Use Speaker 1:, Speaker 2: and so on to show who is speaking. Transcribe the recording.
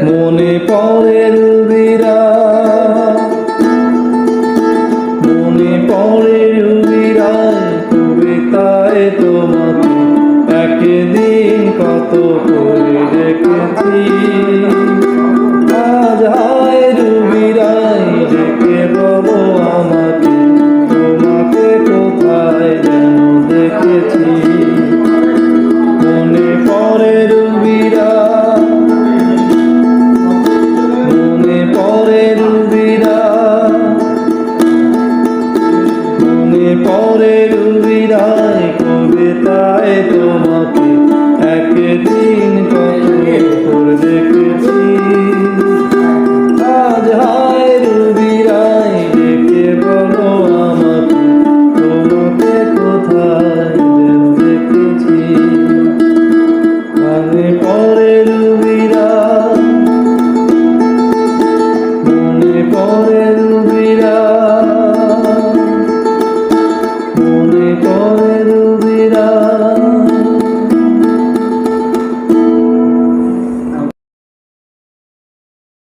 Speaker 1: মনে পড়ে রুবিরা, মনে পড়ে রুবিরায় কবিতায় তোমাকে একদিন কত করে দেখেছি। আজ হায় রুবিরায় ডেকে বলো আমাকে, তোমাকে কোথায় যেন দেখেছি। মনে পড়ে রুবিরা, মনে পড়ে রুবিরা, মনে পড়ে রুবিরায় কবিতায় তোমাকে একদিন কত করে দেখেছি। আজ হায় রুবিরায় ডেকে বলো আমাকে, তোমাকে কোথায় যেন দেখেছি। মনে পড়ে